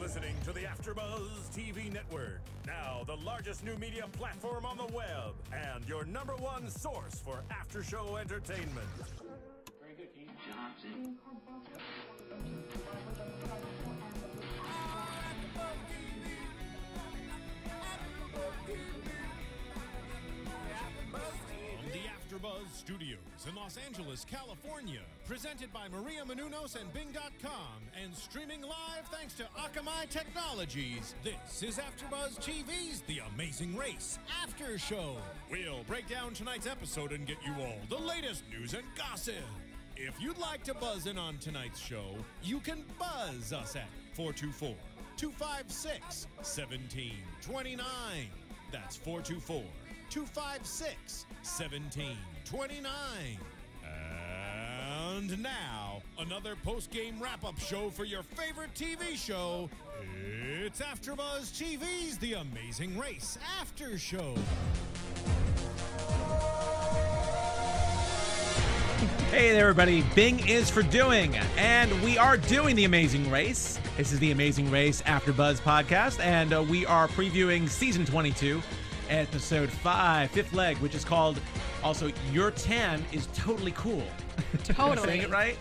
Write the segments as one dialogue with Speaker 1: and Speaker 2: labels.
Speaker 1: listening to the AfterBuzz TV network, now the largest new media platform on the web, and your #1 source for after-show entertainment.
Speaker 2: Very good, Keith. Johnson.
Speaker 3: From the AfterBuzz Studios in Los Angeles, California, presented by Maria Menounos and Bing.com, and streaming live thanks to Akamai Technologies. This is AfterBuzz TV's The Amazing Race After Show. We'll break down tonight's episode and get you all the latest news and gossip. If you'd like to buzz in on tonight's show, you can buzz us at 424-256-1729. That's 424-256-1729. And now, another post-game wrap-up show for your favorite TV show. It's AfterBuzz TV's The Amazing Race After Show.
Speaker 4: Hey there, everybody. Bing is for doing, and we are doing The Amazing Race. This is The Amazing Race AfterBuzz podcast, and we are previewing Season 22, Episode 5, Fifth Leg, which is called, also, Your Tan is Totally Cool.
Speaker 5: Totally.
Speaker 4: Am I saying it right?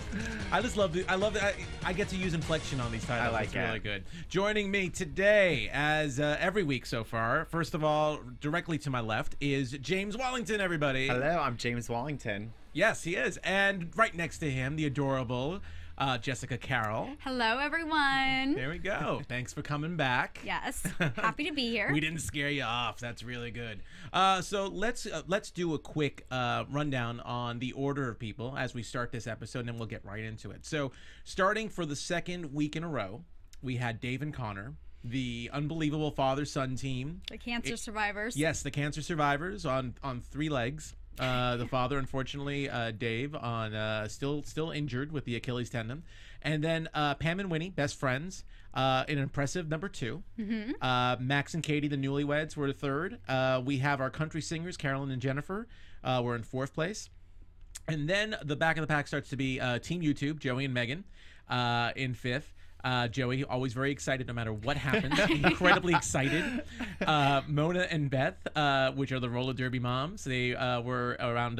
Speaker 4: I just love it. I love that I get to use inflection on these titles.
Speaker 6: I like
Speaker 4: it's
Speaker 6: it.
Speaker 4: really good. Joining me today, as every week so far, first of all, directly to my left, is James Wallington, everybody.
Speaker 6: Hello, I'm James Wallington.
Speaker 4: Yes, he is. And right next to him, the adorable Jessica Carroll.
Speaker 5: Hello, everyone.
Speaker 4: There we go. Thanks for coming back.
Speaker 5: Yes, happy to be here.
Speaker 4: We didn't scare you off. That's really good. So let's do a quick rundown on the order of people as we start this episode, and then we'll get right into it. So starting for the second week in a row, we had Dave and Connor, the unbelievable father-son team.
Speaker 5: The cancer survivors.
Speaker 4: Yes, the cancer survivors on 3 legs. The father, unfortunately, Dave, on still injured with the Achilles tendon, and then Pam and Winnie, best friends, an impressive number 2. Max and Katie, the newlyweds, were the 3rd. We have our country singers, Carolyn and Jennifer, were in 4th place, and then the back of the pack starts to be Team YouTube, Joey and Megan, in 5th. Joey, always very excited no matter what happens. Incredibly excited. Mona and Beth, which are the roller derby moms, they were around.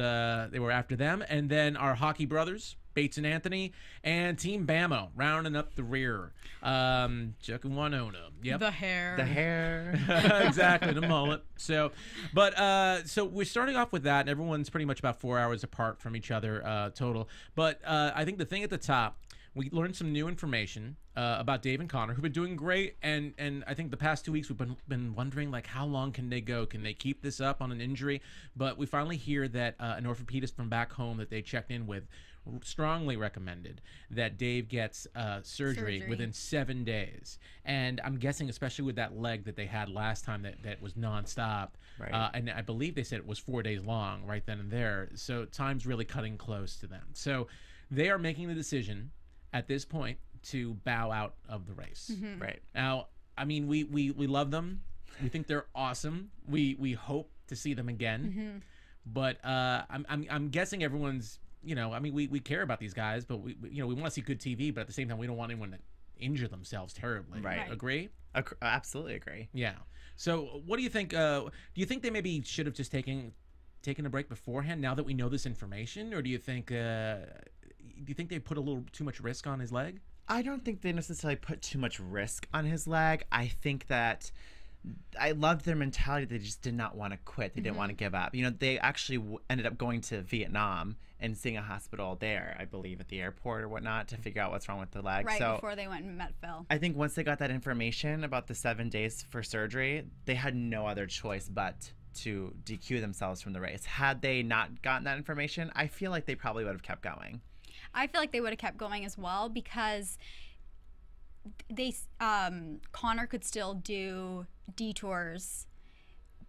Speaker 4: They were after them, and then our hockey brothers, Bates and Anthony, and Team Bamo, rounding up the rear. Chuck and Winona. Yep.
Speaker 5: The hair.
Speaker 6: The hair.
Speaker 4: Exactly, the mullet. So we're starting off with that, and everyone's pretty much about 4 hours apart from each other total. But I think the thing at the top, we learned some new information about Dave and Connor, who've been doing great, and I think the past 2 weeks we've been wondering, like, how long can they go? Can they keep this up on an injury? But we finally hear that an orthopedist from back home that they checked in with strongly recommended that Dave gets surgery within 7 days. And I'm guessing, especially with that leg that they had last time that was nonstop,
Speaker 6: Right.
Speaker 4: and I believe they said it was 4 days long right then and there. So time's really cutting close to them. So they are making the decision at this point to bow out of the race.
Speaker 6: Right.
Speaker 4: Now, I mean, we love them. We think they're awesome. We hope to see them again. But I'm guessing everyone's, I mean, we care about these guys, but we want to see good TV, but at the same time we don't want anyone to injure themselves terribly.
Speaker 6: Right.
Speaker 4: Agree?
Speaker 6: Absolutely agree.
Speaker 4: Yeah. So what do you think? Do you think they maybe should have just taken a break beforehand now that we know this information, or do you think they put a little too much risk on his leg?
Speaker 6: I don't think they necessarily put too much risk on his leg. I think that I loved their mentality. They just did not want to quit. They didn't want to give up. They actually ended up going to Vietnam and seeing a hospital there, I believe, at the airport or whatnot, to figure out what's wrong with the leg.
Speaker 5: Right
Speaker 6: so
Speaker 5: before they went and met Phil.
Speaker 6: I think once they got that information about the 7 days for surgery, they had no other choice but to DQ themselves from the race. Had they not gotten that information, I feel like they probably would have kept going.
Speaker 5: I feel like they would have kept going as well, because Connor could still do detours,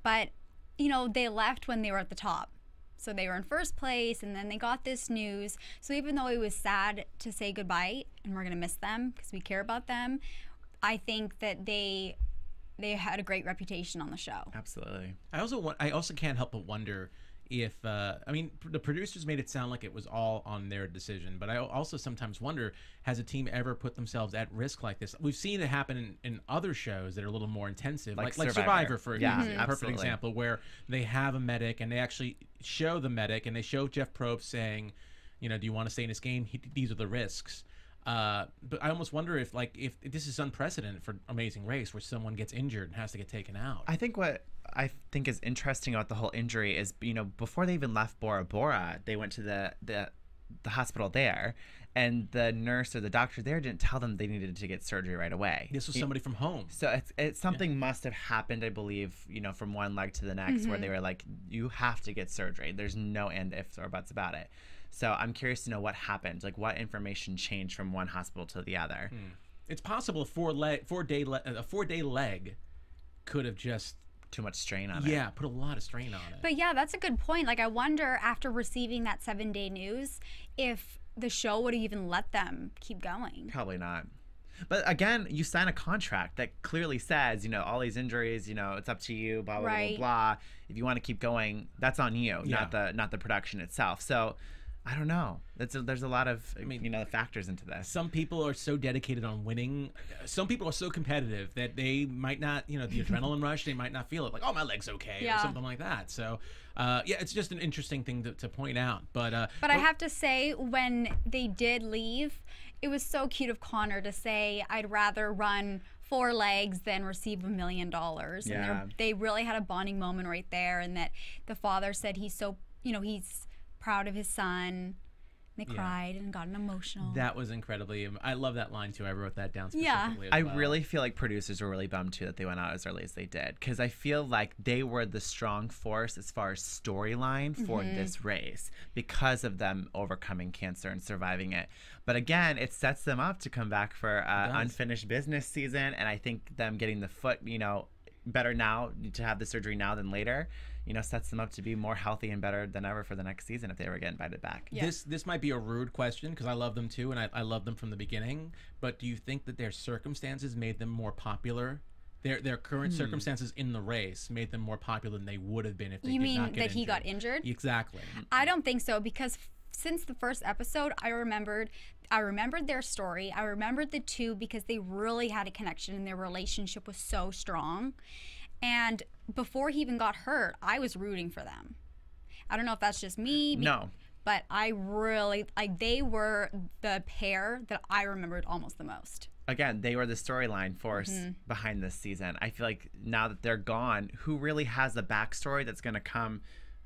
Speaker 5: but they left when they were at the top. So they were in 1st place, and then they got this news. So even though it was sad to say goodbye, and we're gonna miss them because we care about them, I think that they had a great reputation on the show.
Speaker 6: Absolutely.
Speaker 4: I also can't help but wonder if I mean, the producers made it sound like it was all on their decision, but I also sometimes wonder, has a team ever put themselves at risk like this? We've seen it happen in other shows that are a little more intensive, like Survivor, for example, a perfect example, where they have a medic and they actually show the medic and they show Jeff Probst saying, you know, do you want to stay in this game? These are the risks. But I almost wonder if this is unprecedented for Amazing Race, where someone gets injured and has to get taken out.
Speaker 6: I think what I think is interesting about the whole injury is, you know, before they even left Bora Bora, they went to the hospital there, and the nurse or the doctor there didn't tell them they needed to get surgery right away.
Speaker 4: This was somebody from home.
Speaker 6: So it's something must have happened, I believe, you know, from one leg to the next, where they were like, you have to get surgery. There's no end ifs or buts about it. So I'm curious to know what happened, like what information changed from one hospital to the other.
Speaker 4: It's possible a four-day leg could have just
Speaker 6: too much strain on it.
Speaker 4: Yeah, put a lot of strain on it.
Speaker 5: But yeah, that's a good point. Like, I wonder, after receiving that 7-day news, if the show would even let them keep going.
Speaker 6: Probably not. But again, you sign a contract that clearly says, you know, all these injuries, you know, it's up to you, blah, blah, blah, blah. If you want to keep going, that's on you, not the production itself. So I don't know. There's a lot of, you know, factors into this.
Speaker 4: Some people are so dedicated on winning. Some people are so competitive that they might not, you know, the adrenaline rush, they might not feel it. Like, oh, my leg's okay, or something like that. So, yeah, it's just an interesting thing to point out. But
Speaker 5: I have to say, when they did leave, it was so cute of Connor to say, I'd rather run 4 legs than receive $1 million.
Speaker 6: Yeah.
Speaker 5: And they really had a bonding moment right there. And that the father said he's so, you know, he's proud of his son. They cried and got emotional.
Speaker 4: That was incredibly. I love that line too. I wrote that down specifically.
Speaker 6: I really feel like producers were really bummed too that they went out as early as they did, because I feel like they were the strong force as far as storyline for this race because of them overcoming cancer and surviving it. But again, it sets them up to come back for unfinished business season, and I think them getting the foot, you know, better now, to have the surgery now than later, you know, sets them up to be more healthy and better than ever for the next season if they ever get invited back.
Speaker 5: Yeah.
Speaker 4: This might be a rude question, because I love them too, and I love them from the beginning. But do you think that their circumstances made them more popular? Their current circumstances in the race made them more popular than they would have been if they did not get injured.
Speaker 5: You mean that he got injured?
Speaker 4: Exactly.
Speaker 5: I don't think so, because since the first episode, I remembered their story. I remembered the two because they really had a connection and their relationship was so strong. And before he even got hurt, I was rooting for them. I don't know if that's just me.
Speaker 6: No.
Speaker 5: But I really, like, they were the pair that I remembered almost the most.
Speaker 6: Again, they were the storyline force behind this season. I feel like now that they're gone, who really has the backstory that's going to come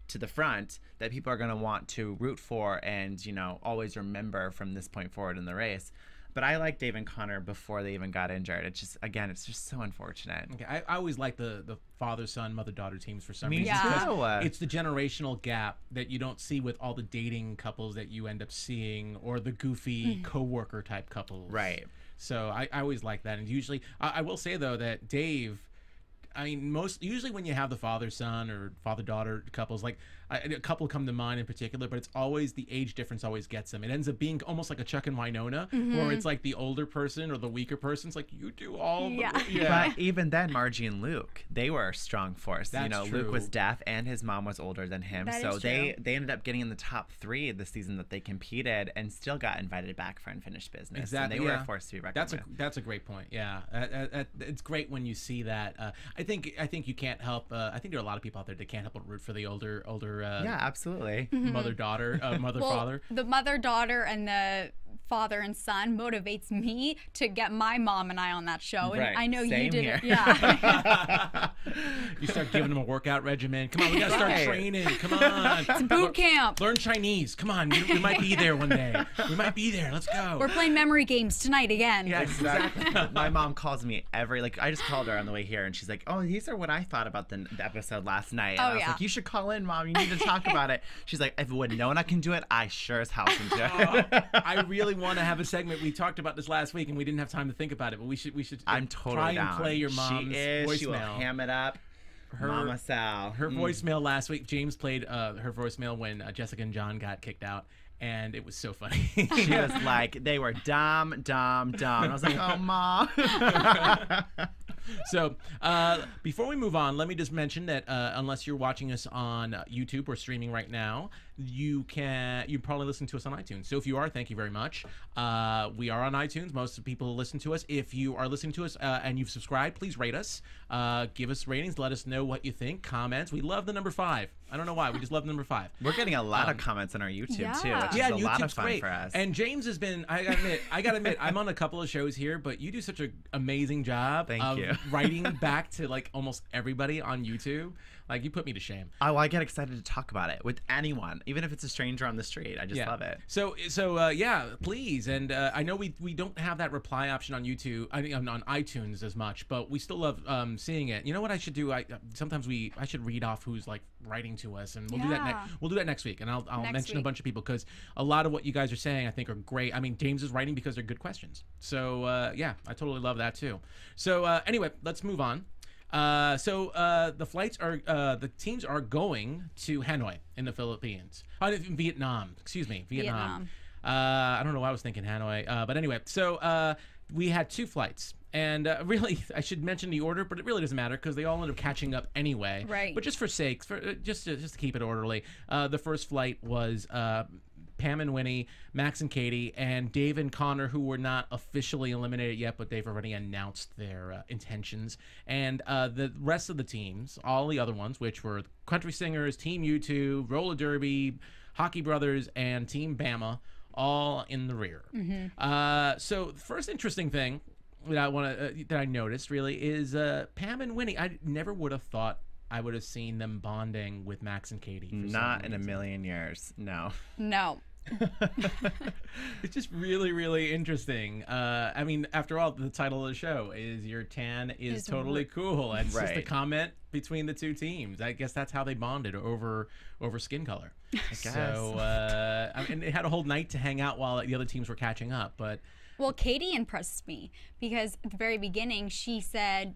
Speaker 6: to the front that people are going to want to root for and, you know, always remember from this point forward in the race? But I like Dave and Connor before they even got injured. It's just, again, it's just so unfortunate.
Speaker 4: Okay, I always like the father-son, mother-daughter teams for some
Speaker 6: Me
Speaker 4: reason.
Speaker 6: too.
Speaker 4: It's the generational gap that you don't see with all the dating couples that you end up seeing, or the goofy coworker type couples.
Speaker 6: Right.
Speaker 4: So I always like that. And usually, I will say, though, that Dave, I mean, usually when you have the father-son or father-daughter couples, like a couple come to mind in particular, but it's always the age difference always gets them. It ends up being almost like a Chuck and Winona, where it's like the older person or the weaker person. It's like, you do all the...
Speaker 6: But even then, Margie and Luke, they were a strong force.
Speaker 4: That's
Speaker 6: you know,
Speaker 4: true.
Speaker 6: Luke was deaf and his mom was older than him.
Speaker 5: That
Speaker 6: So
Speaker 5: is
Speaker 6: they
Speaker 5: true.
Speaker 6: ended up getting in the top 3 this season that they competed and still got invited back for unfinished business.
Speaker 4: Exactly.
Speaker 6: And they were a force to be reckoned with.
Speaker 4: That's a great point. Yeah, it's great when you see that. I think you can't help. I think there are a lot of people out there that can't help but root for the older.
Speaker 6: Yeah, absolutely.
Speaker 4: Mother-daughter, mother-father.
Speaker 5: The mother-daughter and the father and son motivates me to get my mom and I on that show. And
Speaker 6: Right.
Speaker 5: I know
Speaker 6: Same
Speaker 5: you did
Speaker 6: here.
Speaker 5: it. Yeah.
Speaker 4: You start giving them a workout regimen. Come on, we gotta start
Speaker 6: Right.
Speaker 4: training. Come on.
Speaker 5: It's boot camp.
Speaker 4: Learn Chinese. Come on, we might be there one day. We might be there. Let's go.
Speaker 5: We're playing memory games tonight again.
Speaker 6: Yeah, exactly. My mom calls me I just called her on the way here, and she's like, "Oh, these are what I thought about the episode last night." And I was like, "You should call in, Mom. You need to talk about it." She's like, "If Winona can do it, I sure as hell can do it."
Speaker 4: I really want to have a segment. We talked about this last week, and we didn't have time to think about it. But we should.
Speaker 6: I'm totally
Speaker 4: try
Speaker 6: down.
Speaker 4: and play your mom's voicemail.
Speaker 6: She will ham it up. Mama Sal.
Speaker 4: Her voicemail last week. James played her voicemail when Jessica and John got kicked out, and it was so funny.
Speaker 6: She was like, they were dumb. And I was like, "Oh, Mom."
Speaker 4: So before we move on, let me just mention that unless you're watching us on YouTube or streaming right now, you probably listen to us on iTunes. So if you are, thank you very much. We are on iTunes. Most people listen to us. If you are listening to us and you've subscribed, please rate us. Give us ratings. Let us know what you think. Comments. We love the number 5. I don't know why. We just love the number 5.
Speaker 6: We're getting a lot of comments on our YouTube too. Which
Speaker 4: Yeah,
Speaker 6: is a lot of
Speaker 4: YouTube's
Speaker 6: fun
Speaker 4: great.
Speaker 6: for us.
Speaker 4: And James has been, I gotta admit, I'm on a couple of shows here, but you do such an amazing job
Speaker 6: Thank you.
Speaker 4: writing back to like almost everybody on YouTube. Like, you put me to shame.
Speaker 6: Oh, well, I get excited to talk about it with anyone, even if it's a stranger on the street. I just love it.
Speaker 4: So yeah, please. And I know we don't have that reply option on YouTube, I mean on iTunes as much, but we still love seeing it. You know what I should do? I should read off who's like writing to us, and we'll do that. We'll do that next week, and I'll mention a bunch of people, because a lot of what you guys are saying I think are great. I mean, James is writing because they're good questions. So yeah, I totally love that too. So anyway, let's move on. The flights are the teams are going to Hanoi in the Philippines. In Vietnam. Excuse me, Vietnam. I don't know why I was thinking Hanoi, but anyway. So we had 2 flights, and really I should mention the order, but it really doesn't matter because they all end up catching up anyway.
Speaker 5: Right.
Speaker 4: But just for sakes, just to keep it orderly, the first flight was Pam and Winnie, Max and Katie, and Dave and Connor, who were not officially eliminated yet, but they've already announced their intentions. And the rest of the teams, all the other ones, which were Country Singers, Team U2, Roller Derby, Hockey Brothers, and Team Bama, all in the rear. So the first interesting thing that I noticed really is Pam and Winnie. I never would have thought I would have seen them bonding with Max and Katie.
Speaker 6: Not in a million years. No.
Speaker 4: It's just really, really interesting. I mean, after all, the title of the show is "Your Tan is Totally Cool." And it's just a comment between the 2 teams. I guess that's how they bonded over skin color. I guess. So, I mean, they had a whole night to hang out while the other teams were catching up. But
Speaker 5: well, Katie impressed me because at the very beginning she said,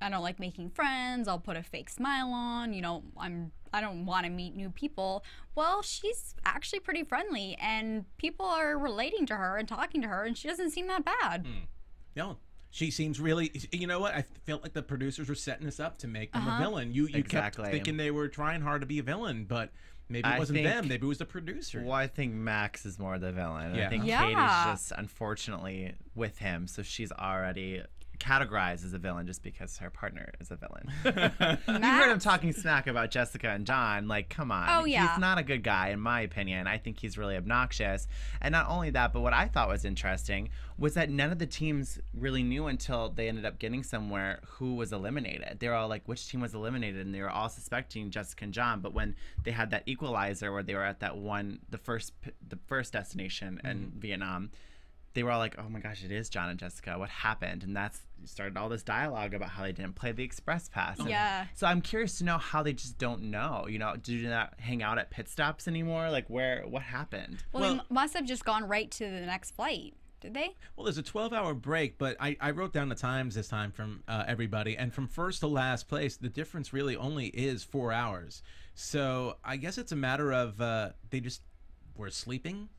Speaker 5: I don't like making friends. I'll put a fake smile on. You know, I don't want to meet new people. Well, she's actually pretty friendly, and people are relating to her and talking to her, and she doesn't seem that bad.
Speaker 4: No, she seems really. You know what? I felt like the producers were setting us up to make them a villain. You kept thinking they were trying hard to be a villain, but maybe it wasn't them. Maybe it was the producer.
Speaker 6: Well, I think Max is more the villain.
Speaker 4: Yeah.
Speaker 6: I think Katie's just unfortunately with him, so she's already categorized as a villain just because her partner is a villain. You heard him talking smack about Jessica and John. Like, come on.
Speaker 5: Oh, yeah.
Speaker 6: He's not a good guy, in my opinion. I think he's really obnoxious. And not only that, but what I thought was interesting was that none of the teams really knew until they ended up getting somewhere who was eliminated. They were all like, which team was eliminated? And they were all suspecting Jessica and John. But when they had that equalizer where they were at that the first destination in Vietnam, they were all like, oh my gosh, it is John and Jessica. What happened? And that's started all this dialogue about how they didn't play the express pass.
Speaker 5: Yeah.
Speaker 6: So I'm curious to know how they just don't know. You know, do they not hang out at pit stops anymore? Like, what happened?
Speaker 5: Well, they must have just gone right to the next flight. Did they?
Speaker 4: Well, there's a 12-hour break, but I wrote down the times this time from everybody. And from first to last place, the difference really only is 4 hours. So I guess it's a matter of they just were sleeping.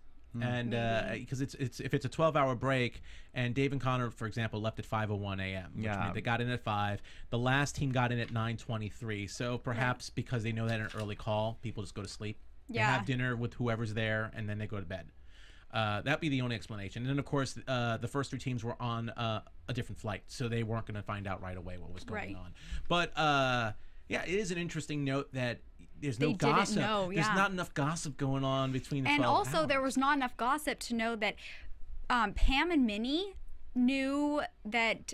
Speaker 4: And because if it's a 12-hour break, and Dave and Connor, for example, left at 5:01 a.m. which meant they got in at 5. The last team got in at 9:23. So perhaps because they know that an early call, people just go to sleep. They have dinner with whoever's there, and then they go to bed. That'd be the only explanation. And then, of course, the first 3 teams were on a different flight, so they weren't going to find out right away what was going on. But yeah, it is an interesting note that there's no gossip. There's not enough gossip going on between the 12
Speaker 5: And also,
Speaker 4: hours.
Speaker 5: there was not enough gossip to know that Pam and Winnie knew that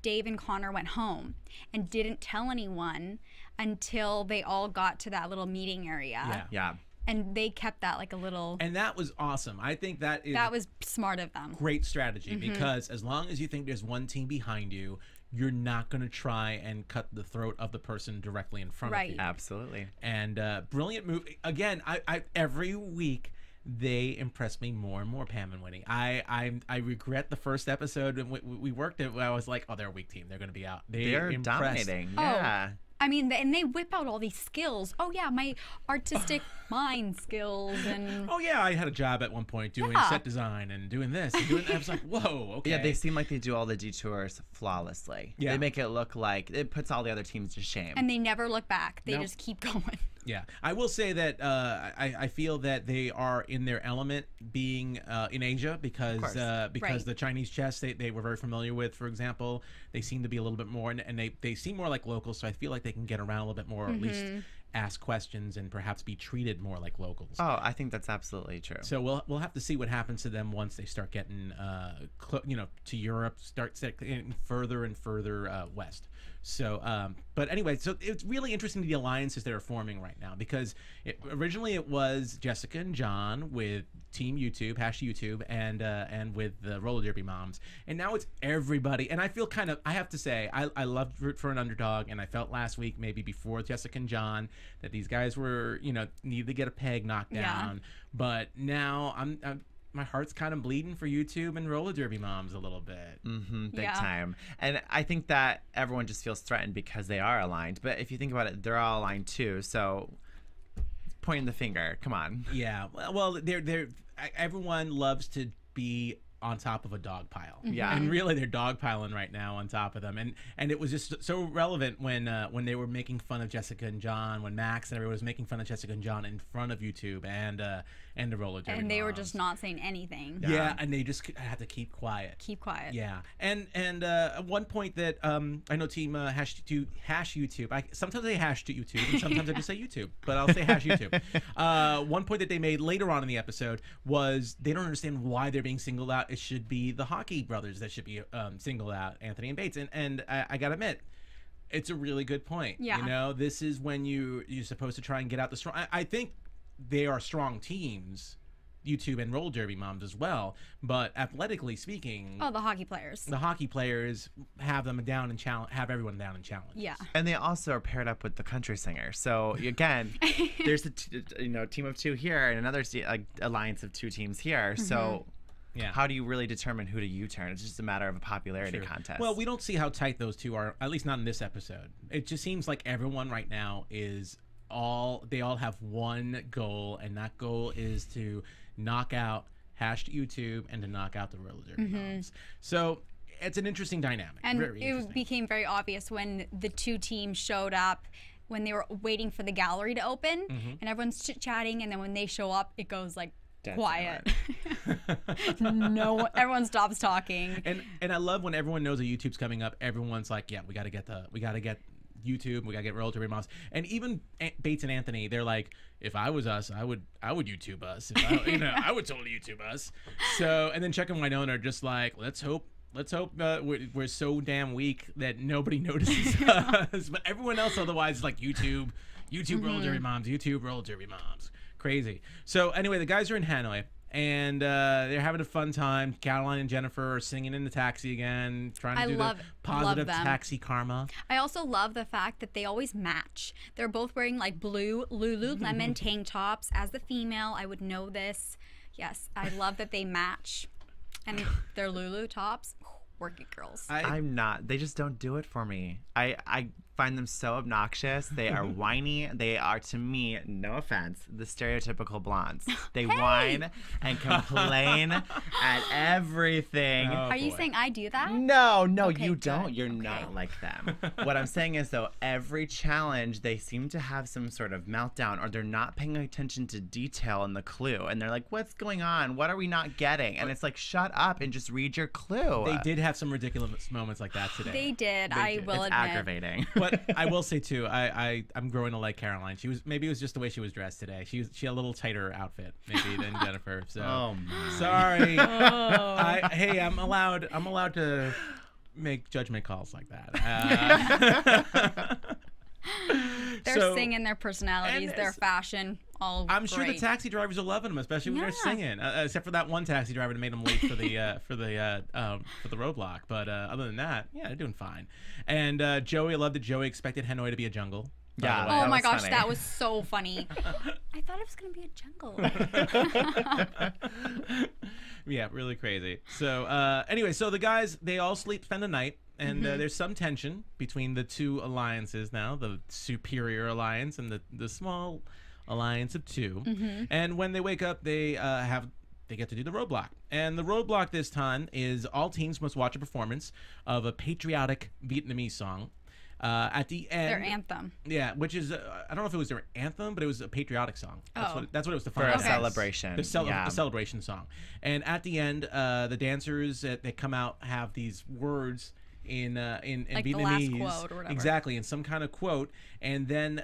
Speaker 5: Dave and Connor went home and didn't tell anyone until they all got to that little meeting area.
Speaker 6: Yeah.
Speaker 5: And they kept that like a little...
Speaker 4: And that was awesome. I think that
Speaker 5: was smart of them.
Speaker 4: Great strategy, because as long as you think there's one team behind you, you're not going to try and cut the throat of the person directly in front of you.
Speaker 6: Absolutely.
Speaker 4: And brilliant move. Again, I every week they impress me more and more, Pam and Winnie. I regret the first episode we worked it. I was like, oh, they're a weak team. They're going to be out.
Speaker 6: They're dominating. Yeah.
Speaker 5: I mean, and they whip out all these skills. Oh yeah, my artistic mind skills and.
Speaker 4: Oh yeah, I had a job at one point doing set design and doing this and doing that. I was like, whoa, okay.
Speaker 6: Yeah, they seem like they do all the detours flawlessly.
Speaker 4: Yeah.
Speaker 6: They make it look like it puts all the other teams to shame.
Speaker 5: And they never look back. They just keep going.
Speaker 4: Yeah, I will say that I feel that they are in their element being in Asia because the Chinese chess they were very familiar with, for example, they seem to be a little bit more, and they seem more like locals, so I feel like they can get around a little bit more, or at least ask questions and perhaps be treated more like locals.
Speaker 6: Oh, I think that's absolutely true.
Speaker 4: So we'll have to see what happens to them once they start getting to Europe, start getting further and further west. So, but anyway, so it's really interesting the alliances that are forming right now, because originally it was Jessica and John with Team YouTube, #YouTube, and with the roller derby moms, and now it's everybody. And I feel I have to say, I love root for an underdog, and I felt last week, maybe before Jessica and John, that these guys were needed to get a peg knocked down. But now I'm my heart's kind of bleeding for YouTube and roller derby moms a little bit.
Speaker 6: Big time. And I think that everyone just feels threatened because they are aligned. But if you think about it, they're all aligned too. So pointing the finger, come on.
Speaker 4: Yeah. Well, everyone loves to be on top of a dog pile.
Speaker 6: Yeah.
Speaker 4: And really they're dog piling right now on top of them. And it was just so relevant when they were making fun of Jessica and John, when Max and everyone was making fun of Jessica and John in front of YouTube and the roller derby
Speaker 5: and they were
Speaker 4: moms.
Speaker 5: just not saying anything.
Speaker 4: Yeah, and they just had to keep quiet.
Speaker 5: Keep quiet.
Speaker 4: Yeah. And at one point that I know Team #YouTube. Sometimes I hash to YouTube and sometimes I just say YouTube, but I'll say #YouTube. One point that they made later on in the episode was they don't understand why they're being singled out. It should be the hockey brothers that should be singled out, Anthony and Bates. And I gotta admit, it's a really good point.
Speaker 5: Yeah.
Speaker 4: This is when you're supposed to try and get out the strong. I think they are strong teams, YouTube and roller derby moms as well, but athletically speaking,
Speaker 5: the hockey players
Speaker 4: have them down and have everyone down and challenge.
Speaker 5: Yeah.
Speaker 6: And they also are paired up with the country singer. So again, there's a team of two here and another alliance of two teams here. So
Speaker 4: yeah,
Speaker 6: how do you really determine who to U-turn? It's just a matter of a popularity contest.
Speaker 4: Well, we don't see how tight those two are, at least not in this episode. It just seems like everyone right now they all have one goal, and that goal is to knock out #YouTube and to knock out the roller derby moms. So it's an interesting dynamic.
Speaker 5: And
Speaker 4: very
Speaker 5: it became very obvious when the two teams showed up, when they were waiting for the gallery to open, and everyone's chit-chatting, and then when they show up, it goes like quiet. No, everyone stops talking.
Speaker 4: And I love when everyone knows that YouTube's coming up. Everyone's like, yeah, we got to get YouTube, we gotta get roller derby moms. And even Bates and Anthony, they're like, if I was us, I would YouTube us. If I would totally YouTube us. So, and then Chuck and Winona are just like, let's hope we're so damn weak that nobody notices us. But everyone else otherwise is like YouTube roller derby moms, YouTube roller derby moms. Crazy. So anyway, the guys are in Hanoi. And they're having a fun time. Caroline and Jennifer are singing in the taxi again, trying to do the positive taxi karma.
Speaker 5: I also love the fact that they always match. They're both wearing like blue Lululemon tank tops. As the female, I would know this. Yes, I love that they match. And their Lulu tops, work it, girls.
Speaker 6: I'm not. They just don't do it for me. I find them so obnoxious. They are whiny. They are, to me, no offense, the stereotypical blondes. They whine and complain at everything.
Speaker 5: Are you saying I do that?
Speaker 6: No,
Speaker 5: Okay,
Speaker 6: you
Speaker 5: good.
Speaker 6: don't. You're not like them. What I'm saying is, though, every challenge, they seem to have some sort of meltdown, or they're not paying attention to detail in the clue. And they're like, what's going on? What are we not getting? And it's like, shut up and just read your clue.
Speaker 4: They did have some ridiculous moments like that today.
Speaker 5: They did. I will admit.
Speaker 6: It's aggravating.
Speaker 4: But I will say too, I'm growing to like Caroline. Maybe it was just the way she was dressed today. She had a little tighter outfit maybe than Jennifer. So sorry. Hey, I'm allowed to make judgment calls like that.
Speaker 5: They're singing their personalities, their fashion, all
Speaker 4: I'm sure the
Speaker 5: great.
Speaker 4: taxi drivers are loving them, especially when they're singing. Except for that one taxi driver that made them late for the for the roadblock. But other than that, yeah, they're doing fine. And Joey, I love that Joey expected Hanoi to be a jungle.
Speaker 6: Yeah.
Speaker 5: Oh my gosh,
Speaker 6: funny.
Speaker 5: that was so funny. I thought it was gonna be a jungle.
Speaker 4: Yeah, really crazy. So anyway, so the guys, they all spend the night, and there's some tension between the two alliances now, the superior alliance and the small alliance of two. And when they wake up, they get to do the roadblock. And the roadblock this time is all teams must watch a performance of a patriotic Vietnamese song. At the end,
Speaker 5: Their anthem.
Speaker 4: Yeah, which is I don't know if it was their anthem, but it was a patriotic song. That's what it was
Speaker 6: For
Speaker 4: defined
Speaker 6: a
Speaker 4: as.
Speaker 6: celebration.
Speaker 4: The celebration song. And at the end, the dancers that come out have these words in
Speaker 5: like
Speaker 4: Vietnamese.
Speaker 5: the last quote or whatever.
Speaker 4: Exactly, in some kind of quote. And then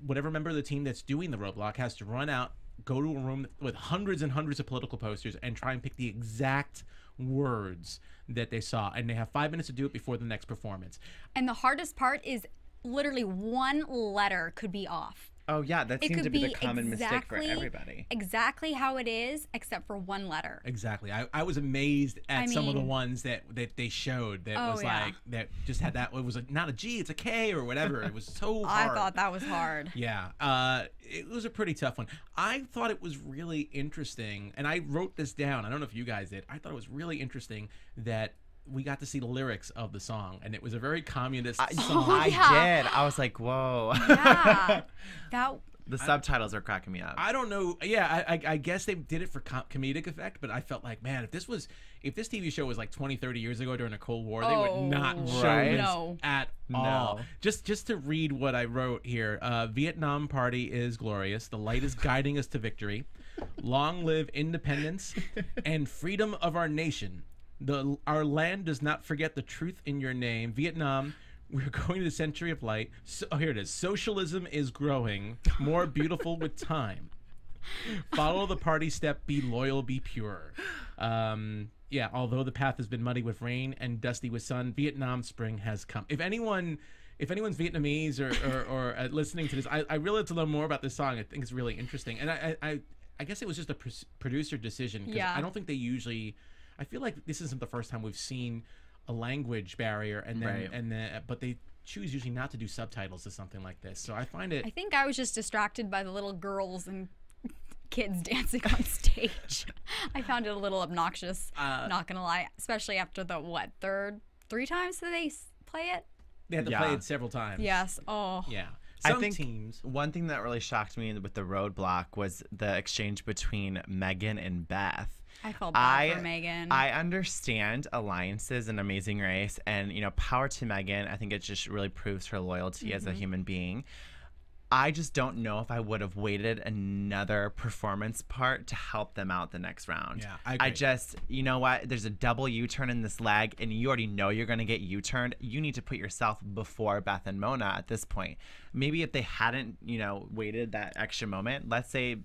Speaker 4: whatever member of the team that's doing the roadblock has to run out, go to a room with hundreds and hundreds of political posters, and try and pick the exact words that they saw, and they have 5 minutes to do it before the next performance.
Speaker 5: And the hardest part is literally one letter could be off.
Speaker 6: Oh yeah, that
Speaker 5: It
Speaker 6: seemed
Speaker 5: could
Speaker 6: to be the
Speaker 5: be
Speaker 6: common mistake for everybody.
Speaker 5: Exactly how it is, except for one letter.
Speaker 4: Exactly. I was amazed at some of the
Speaker 5: mean-
Speaker 4: ones that they showed that
Speaker 5: Oh,
Speaker 4: was
Speaker 5: yeah.
Speaker 4: like that just had that. It was not a G, it's a K or whatever. It was so hard.
Speaker 5: I thought that was hard.
Speaker 4: Yeah, it was a pretty tough one. I thought it was really interesting, and I wrote this down. I don't know if you guys did. I thought it was really interesting that we got to see the lyrics of the song, and it was a very communist song.
Speaker 6: I
Speaker 5: yeah.
Speaker 6: did. I was like, whoa.
Speaker 5: Yeah. That
Speaker 6: The subtitles are cracking me up.
Speaker 4: I don't know. Yeah, I guess they did it for comedic effect, but I felt like, man, if this TV show was like 20, 30 years ago during the Cold War, they would not show
Speaker 6: Right?
Speaker 4: this
Speaker 5: No.
Speaker 4: at all. Just to read what I wrote here. Vietnam Party is glorious. The light is guiding us to victory. Long live independence and freedom of our nation. Our land does not forget the truth in your name. Vietnam, we're going to the century of light. Here it is. Socialism is growing, more beautiful with time. Follow the party step, be loyal, be pure. Yeah, although the path has been muddy with rain and dusty with sun, Vietnam spring has come. If anyone's Vietnamese or listening to this, I really like to learn more about this song. I think it's really interesting. And I guess it was just a producer decision, because
Speaker 5: Yeah.
Speaker 4: I don't think they usually... I feel like this isn't the first time we've seen a language barrier, and then but they choose usually not to do subtitles to something like this. So I find it.
Speaker 5: I think I was just distracted by the little girls and kids dancing on stage. I found it a little obnoxious, not gonna lie, especially after the three times that they play it.
Speaker 4: They had to play it several times.
Speaker 5: Yes. Oh.
Speaker 4: Yeah.
Speaker 6: I
Speaker 4: Some
Speaker 6: think
Speaker 4: teams.
Speaker 6: one thing that really shocked me with the roadblock was the exchange between Megan and Beth.
Speaker 5: I felt bad for Megan.
Speaker 6: I understand alliances in Amazing Race, and power to Megan. I think it just really proves her loyalty as a human being. I just don't know if I would have waited another performance part to help them out the next round.
Speaker 4: Yeah, I agree.
Speaker 6: You know what? There's a double U-turn in this leg, and you already know you're going to get U-turned. You need to put yourself before Beth and Mona at this point. Maybe if they hadn't, waited that extra moment, let's say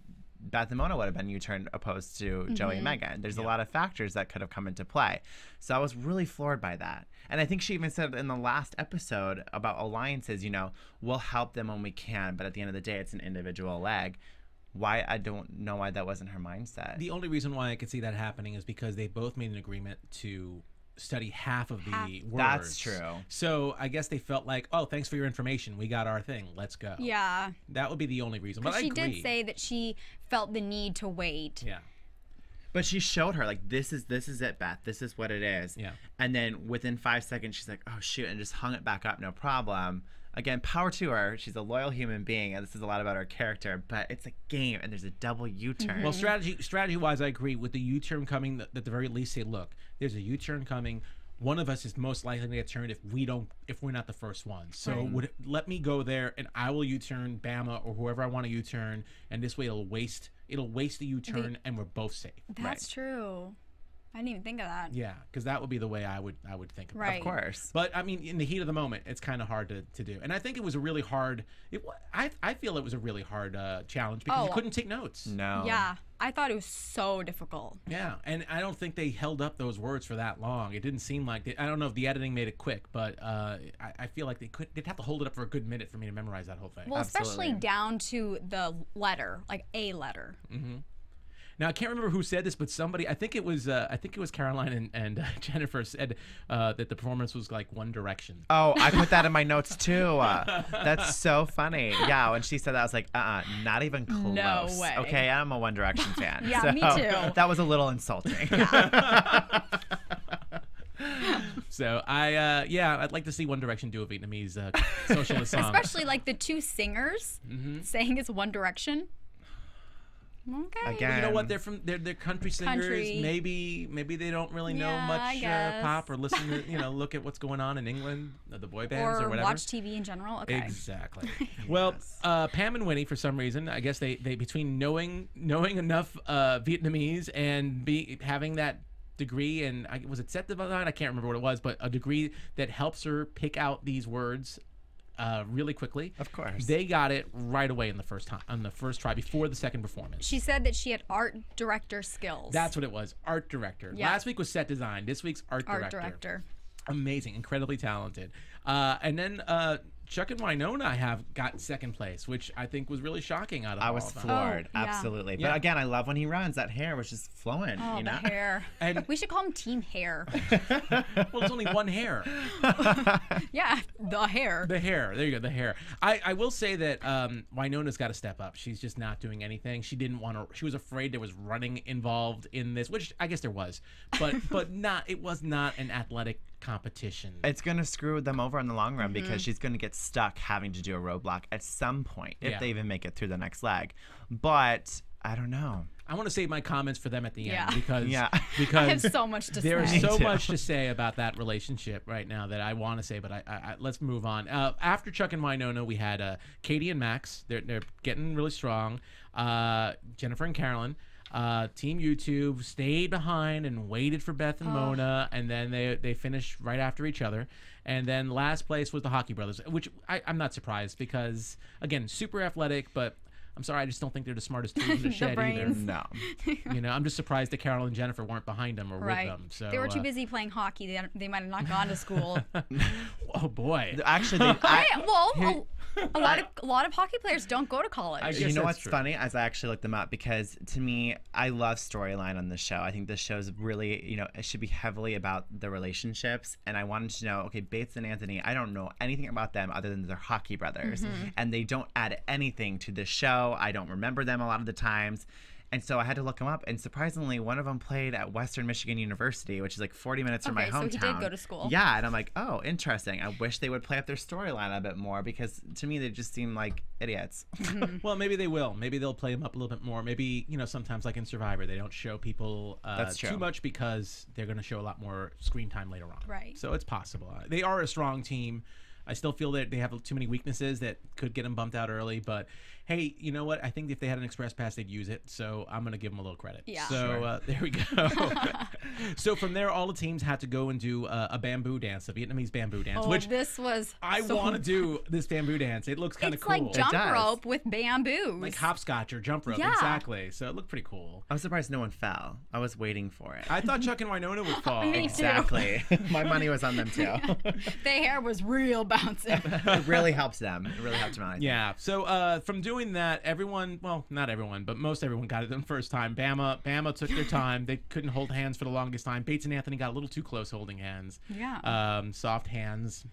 Speaker 6: Beth and Mona would have been U-turned opposed to Joey and Megan. There's a lot of factors that could have come into play. So I was really floored by that. And I think she even said in the last episode about alliances, we'll help them when we can, but at the end of the day, it's an individual leg. Why? I don't know why that wasn't her mindset.
Speaker 4: The only reason why I could see that happening is because they both made an agreement to study half of the words.
Speaker 6: That's true.
Speaker 4: So I guess they felt like, oh, thanks for your information. We got our thing. Let's go.
Speaker 5: Yeah.
Speaker 4: That would be the only reason. But I
Speaker 5: she
Speaker 4: agree.
Speaker 5: did say that she felt the need to wait.
Speaker 4: Yeah.
Speaker 6: But she showed her, like, this is it, Beth. This is what it is.
Speaker 4: Yeah.
Speaker 6: And then within 5 seconds, she's like, oh, shoot, and just hung it back up, no problem. Again, power to her. She's a loyal human being, and this is a lot about her character. But it's a game, and there's a double U-turn.
Speaker 4: Well, strategy-wise, I agree. With the U-turn coming, at the very least, say, look, there's a U-turn coming. One of us is most likely to get turned if we're not the first one. So let me go there, and I will U-turn Bama or whoever I want to U-turn, and this way it'll waste the U-turn, and we're both safe.
Speaker 5: That's true. I didn't even think of that.
Speaker 4: Yeah, because that would be the way I would think about it.
Speaker 6: Of course.
Speaker 4: But I mean, in the heat of the moment, it's kind of hard to do. And I think it was a really hard. I feel it was a really hard challenge because you couldn't take notes.
Speaker 6: No.
Speaker 5: Yeah, I thought it was so difficult.
Speaker 4: Yeah, and I don't think they held up those words for that long. It didn't seem like I don't know if the editing made it quick, but I feel like they'd have to hold it up for a good minute for me to memorize that whole thing.
Speaker 5: Well,
Speaker 6: Absolutely.
Speaker 5: especially down to the letter, like a letter.
Speaker 4: Mm-hmm. Now I can't remember who said this, but somebody, I think it was Caroline and Jennifer said that the performance was like One Direction.
Speaker 6: Oh, I put that in my notes too. That's so funny. Yeah, when she said that, I was like, not even close.
Speaker 5: No way.
Speaker 6: Okay, I'm a One Direction fan.
Speaker 5: Yeah,
Speaker 6: so
Speaker 5: me too.
Speaker 6: That was a little insulting.
Speaker 4: So I'd like to see One Direction do a Vietnamese socialist song.
Speaker 5: Especially like the two singers saying it's One Direction. Okay.
Speaker 6: Again,
Speaker 4: You know what? They're country singers.
Speaker 5: Country.
Speaker 4: Maybe they don't really know
Speaker 5: Yeah, I
Speaker 4: much
Speaker 5: guess.
Speaker 4: pop or listen to look at what's going on in England, the boy bands or
Speaker 5: Or
Speaker 4: whatever.
Speaker 5: watch TV in general. Okay.
Speaker 4: Exactly. Well, Pam and Winnie, for some reason, I guess they between knowing enough Vietnamese and having that degree, and was it set design? I can't remember what it was, but a degree that helps her pick out these words really quickly.
Speaker 6: Of course.
Speaker 4: They got it right away on the first try before the second performance.
Speaker 5: She said that she had art director skills.
Speaker 4: That's what it was, art director.
Speaker 5: Yeah.
Speaker 4: Last week was set design. This week's art
Speaker 5: director.
Speaker 4: Amazing, incredibly talented. And then Chuck and Winona have got second place, which I think was really shocking out of
Speaker 6: I
Speaker 4: all
Speaker 6: was
Speaker 4: of them.
Speaker 6: floored.
Speaker 5: Oh, yeah.
Speaker 6: Absolutely.
Speaker 4: Yeah.
Speaker 6: But again, I love when he runs. That hair was just flowing.
Speaker 5: Oh,
Speaker 6: you know?
Speaker 5: the hair.
Speaker 4: And-
Speaker 5: We should call him Team Hair.
Speaker 4: Well, there's only one hair.
Speaker 5: Yeah, the hair.
Speaker 4: The hair. There you go, the hair. I will say that Winona's got to step up. She's just not doing anything. She didn't want to. She was afraid there was running involved in this, which I guess there was, but not. It was not an athletic competition.
Speaker 6: It's going to screw them over in the long run because she's going to get stuck having to do a roadblock at some point if
Speaker 4: Yeah.
Speaker 6: they even make it through the next leg. But I don't know.
Speaker 4: I want to save my comments for them at the end
Speaker 5: Yeah.
Speaker 4: because
Speaker 6: Yeah.
Speaker 4: because
Speaker 5: I have so much to
Speaker 4: there's
Speaker 5: say.
Speaker 4: so
Speaker 6: too.
Speaker 4: much to say about that relationship right now that I want to say, but I let's move on. After Chuck and Winona, we had Katie and Max. They're getting really strong. Jennifer and Carolyn. Team YouTube stayed behind and waited for Beth and Mona, and then they finished right after each other. And then last place was the Hockey Brothers, which I'm not surprised because, again, super athletic, but I'm sorry, I just don't think they're the smartest tools in the shed either.
Speaker 5: brains.
Speaker 6: No.
Speaker 4: I'm just surprised that Carol and Jennifer weren't behind them or
Speaker 5: Right.
Speaker 4: with them. So
Speaker 5: They were too busy playing hockey. They might have not gone to school.
Speaker 4: Oh boy.
Speaker 6: Actually,
Speaker 5: A lot of hockey players don't go to college.
Speaker 4: I guess
Speaker 6: you know
Speaker 4: that's
Speaker 6: what's
Speaker 4: true.
Speaker 6: funny? As I actually looked them up, because to me, I love storyline on this show. I think this show's really, it should be heavily about the relationships. And I wanted to know, okay, Bates and Anthony, I don't know anything about them other than they're hockey brothers. And they don't add anything to the show. I don't remember them a lot of the times. And so I had to look them up, and surprisingly, one of them played at Western Michigan University, which is like 40 minutes from my
Speaker 5: Okay,
Speaker 6: hometown.
Speaker 5: so he did go to school.
Speaker 6: Yeah, and I'm like, oh, interesting. I wish they would play up their storyline a bit more because to me they just seem like idiots.
Speaker 4: Well, maybe they will. Maybe they'll play them up a little bit more. Maybe, sometimes like in Survivor, they don't show people
Speaker 6: That's
Speaker 4: too
Speaker 6: true.
Speaker 4: much because they're going to show a lot more screen time later on.
Speaker 5: Right.
Speaker 4: So it's possible. They are a strong team. I still feel that they have too many weaknesses that could get them bumped out early. But, hey, you know what? I think if they had an express pass, they'd use it. So I'm going to give them a little credit.
Speaker 5: Yeah.
Speaker 4: So there we go. So from there, all the teams had to go and do a bamboo dance, a Vietnamese bamboo dance,
Speaker 5: Oh,
Speaker 4: which
Speaker 5: this was.
Speaker 4: I
Speaker 5: so-
Speaker 4: want to do this bamboo dance. It looks kind of
Speaker 5: It's
Speaker 4: cool.
Speaker 5: like jump
Speaker 6: does.
Speaker 5: rope with bamboos.
Speaker 4: Like hopscotch or jump rope.
Speaker 5: Yeah.
Speaker 4: Exactly. So it looked pretty cool.
Speaker 6: I was surprised no one fell. I was waiting for it.
Speaker 4: I thought Chuck and Winona would fall.
Speaker 5: Me too.
Speaker 6: Exactly. My money was on them too.
Speaker 5: The hair was real bouncing.
Speaker 6: It really helped them. It really helped them out. I think.
Speaker 4: Yeah. So from doing that, everyone, well, not everyone, but most everyone got it the first time. Bama took their time. They couldn't hold hands for the longest time. Bates and Anthony got a little too close holding hands.
Speaker 5: Yeah.
Speaker 4: Soft hands.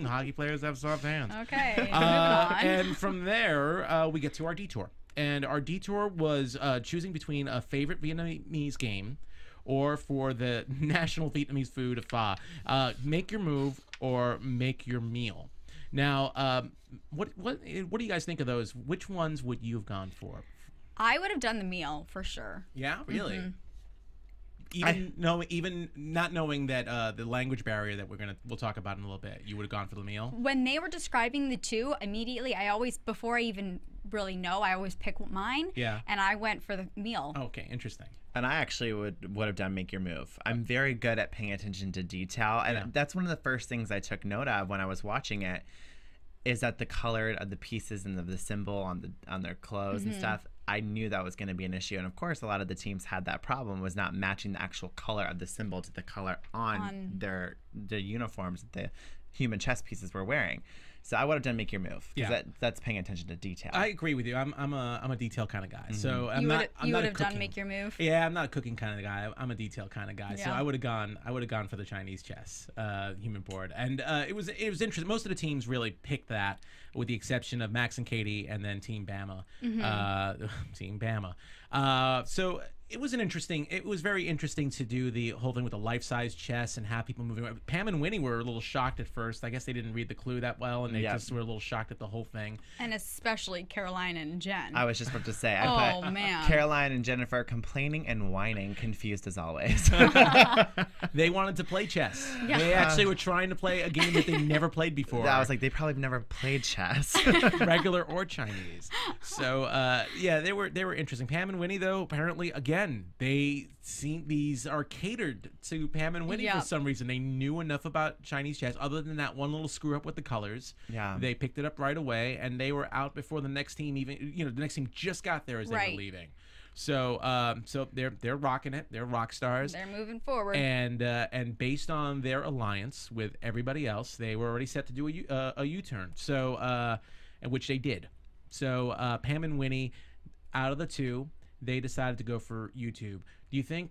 Speaker 4: Hockey players have soft hands.
Speaker 5: Okay. Moving on.
Speaker 4: And from there, we get to our detour. And our detour was choosing between a favorite Vietnamese game or for the national Vietnamese food of pho. Make your move or make your meal. Now, what do you guys think of those? Which ones would you have gone for?
Speaker 5: I would have done the meal for sure.
Speaker 4: Yeah, really. Even not knowing that the language barrier that we'll talk about in a little bit, you would have gone for the meal.
Speaker 5: When they were describing the two, immediately before I even really know, I always pick mine.
Speaker 4: Yeah.
Speaker 5: And I went for the meal.
Speaker 4: Okay, interesting.
Speaker 6: And I actually would have done make your move. I'm very good at paying attention to detail, and that's one of the first things I took note of when I was watching it. Is that the color of the pieces and the symbol on their clothes and stuff? I knew that was going to be an issue, and of course, a lot of the teams had that problem, was not matching the actual color of the symbol to the color on their uniforms that the human chess pieces were wearing. So I would have done Make Your Move.
Speaker 4: Yeah.
Speaker 6: That's paying attention to detail.
Speaker 4: I agree with you. I'm a detail kind of guy. So I'm
Speaker 5: You
Speaker 4: not.
Speaker 5: would
Speaker 4: I'm
Speaker 5: have
Speaker 4: not
Speaker 5: done Make Your Move.
Speaker 4: Yeah, I'm not a cooking kind of guy. I'm a detail kind of guy. So
Speaker 5: Yeah.
Speaker 4: I would have gone for the Chinese chess human board, and it was interesting. Most of the teams really picked that, with the exception of Max and Katie, and then Team Bama. Team Bama. So it was very interesting to do the whole thing with the life-size chess and have people moving around. Pam and Winnie were a little shocked at first. I guess they didn't read the clue that well, and they just were a little shocked at the whole thing.
Speaker 5: And especially Caroline and Jen.
Speaker 6: I was just about to say,
Speaker 5: Oh, man.
Speaker 6: Caroline and Jennifer complaining and whining, confused as always.
Speaker 4: They wanted to play chess.
Speaker 5: Yeah.
Speaker 4: They actually were trying to play a game that they never played before.
Speaker 6: I was like, they probably never played chess.
Speaker 4: Regular or Chinese. So yeah, they were interesting. Pam and Winnie, though, apparently again, these are catered to Pam and Winnie for some reason. They knew enough about Chinese chess, other than that one little screw up with the colors.
Speaker 6: Yeah.
Speaker 4: They picked it up right away, and they were out before the next team even. The next team just got there as they were leaving. So so they're rocking it. They're rock stars.
Speaker 5: They're moving forward.
Speaker 4: And based on their alliance with everybody else, they were already set to do a U-turn. So which they did. So Pam and Winnie, out of the two, they decided to go for YouTube. Do you think